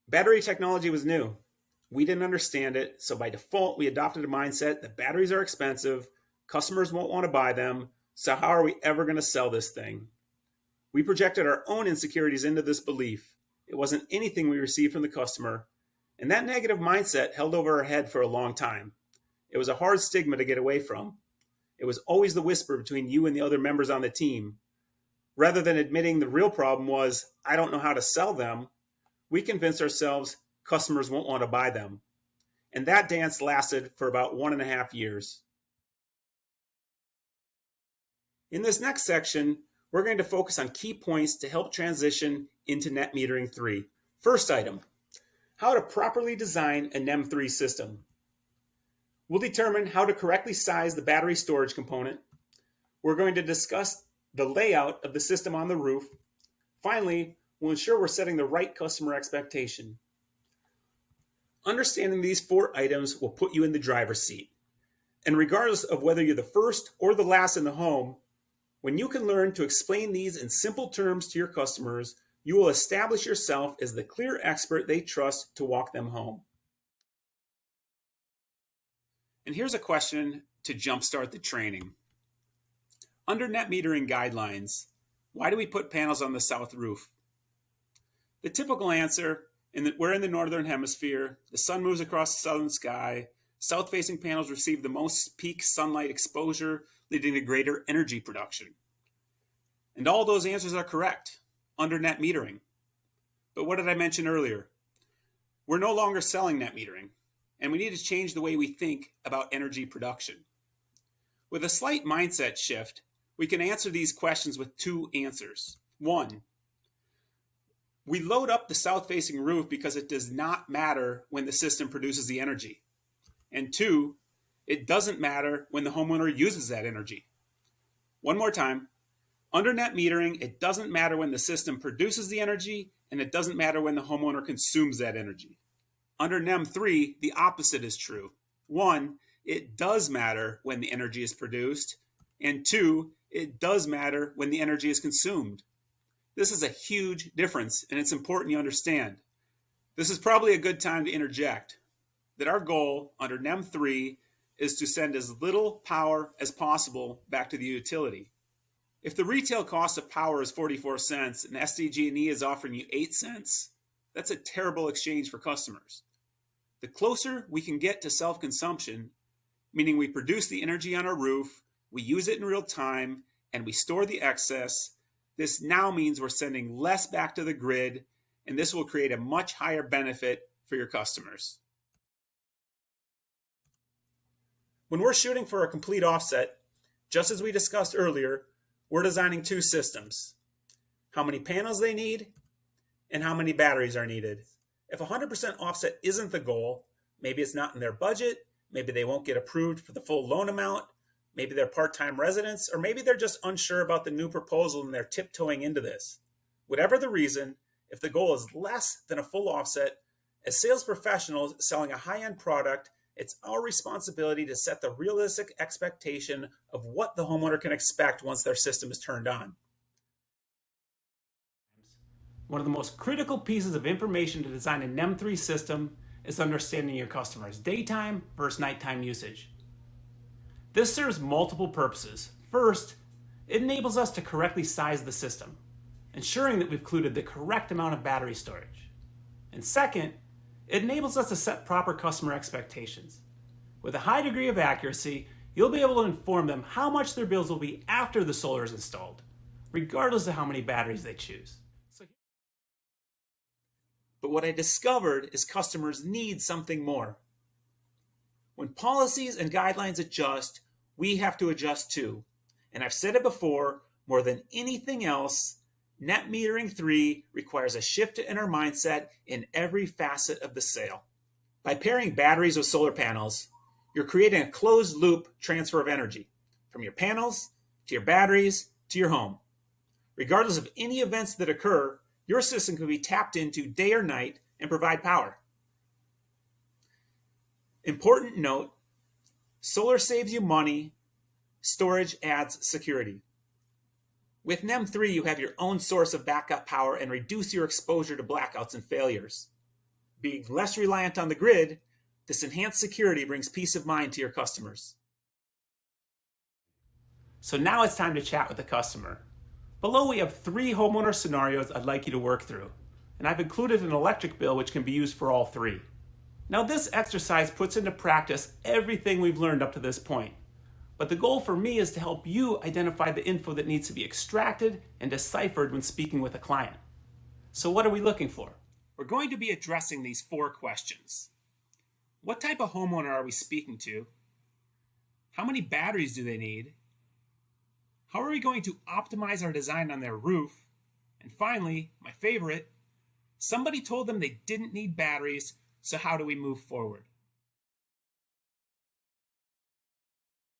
Battery technology was new. We didn't understand it, so by default, we adopted a mindset that batteries are expensive, customers won't want to buy them, so how are we ever going to sell this thing? We projected our own insecurities into this belief. It wasn't anything we received from the customer, and that negative mindset held over our head for a long time. It was a hard stigma to get away from. It was always the whisper between you and the other members on the team. Rather than admitting the real problem was, I don't know how to sell them, we convinced ourselves customers won't want to buy them. And that dance lasted for about 1.5 years. In this next section, we're going to focus on key points to help transition into Net Metering 3. First item, how to properly design a NEM 3 system. We'll determine how to correctly size the battery storage component. We're going to discuss the layout of the system on the roof. Finally, we'll ensure we're setting the right customer expectation. Understanding these 4 items will put you in the driver's seat. And regardless of whether you're the first or the last in the home, when you can learn to explain these in simple terms to your customers, you will establish yourself as the clear expert they trust to walk them home. And here's a question to jumpstart the training. Under net metering guidelines, why do we put panels on the south roof? The typical answer, we're in the northern hemisphere, the sun moves across the southern sky, south-facing panels receive the most peak sunlight exposure, leading to greater energy production. And all those answers are correct under net metering. But what did I mention earlier? We're no longer selling net metering, and we need to change the way we think about energy production. With a slight mindset shift, we can answer these questions with 2 answers. 1, we load up the south-facing roof because it does not matter when the system produces the energy. And 2, it doesn't matter when the homeowner uses that energy. One more time, under net metering, it doesn't matter when the system produces the energy, and it doesn't matter when the homeowner consumes that energy. Under NEM 3, the opposite is true. 1, it does matter when the energy is produced, and 2, it does matter when the energy is consumed. This is a huge difference, and it's important you understand. This is probably a good time to interject that our goal under NEM 3 is to send as little power as possible back to the utility. If the retail cost of power is 44 cents and SDG&E is offering you 8 cents, that's a terrible exchange for customers. The closer we can get to self-consumption, meaning we produce the energy on our roof, we use it in real time, and we store the excess, this now means we're sending less back to the grid, and this will create a much higher benefit for your customers. When we're shooting for a complete offset, just as we discussed earlier, we're designing 2 systems: how many panels they need and how many batteries are needed. If 100% offset isn't the goal, maybe it's not in their budget, maybe they won't get approved for the full loan amount, maybe they're part-time residents, or maybe they're just unsure about the new proposal and they're tiptoeing into this. Whatever the reason, if the goal is less than a full offset, as sales professionals selling a high-end product, it's our responsibility to set the realistic expectation of what the homeowner can expect once their system is turned on. One of the most critical pieces of information to design a NEM 3 system is understanding your customer's daytime versus nighttime usage. This serves multiple purposes. First, it enables us to correctly size the system, ensuring that we've included the correct amount of battery storage. And second, it enables us to set proper customer expectations. With a high degree of accuracy, you'll be able to inform them how much their bills will be after the solar is installed, regardless of how many batteries they choose. But what I discovered is customers need something more. When policies and guidelines adjust, we have to adjust too. And I've said it before, more than anything else, Net Metering 3 requires a shift in our mindset in every facet of the sale. By pairing batteries with solar panels, you're creating a closed loop transfer of energy from your panels to your batteries to your home. Regardless of any events that occur, your system can be tapped into day or night and provide power. Important note, solar saves you money, storage adds security. With NEM 3, you have your own source of backup power and reduce your exposure to blackouts and failures. Being less reliant on the grid, this enhanced security brings peace of mind to your customers. So now it's time to chat with the customer. Below we have 3 homeowner scenarios I'd like you to work through, and I've included an electric bill which can be used for all 3. Now this exercise puts into practice everything we've learned up to this point, but the goal for me is to help you identify the info that needs to be extracted and deciphered when speaking with a client. So what are we looking for? We're going to be addressing these 4 questions. What type of homeowner are we speaking to? How many batteries do they need? How are we going to optimize our design on their roof? And finally, my favorite, somebody told them they didn't need batteries, so how do we move forward?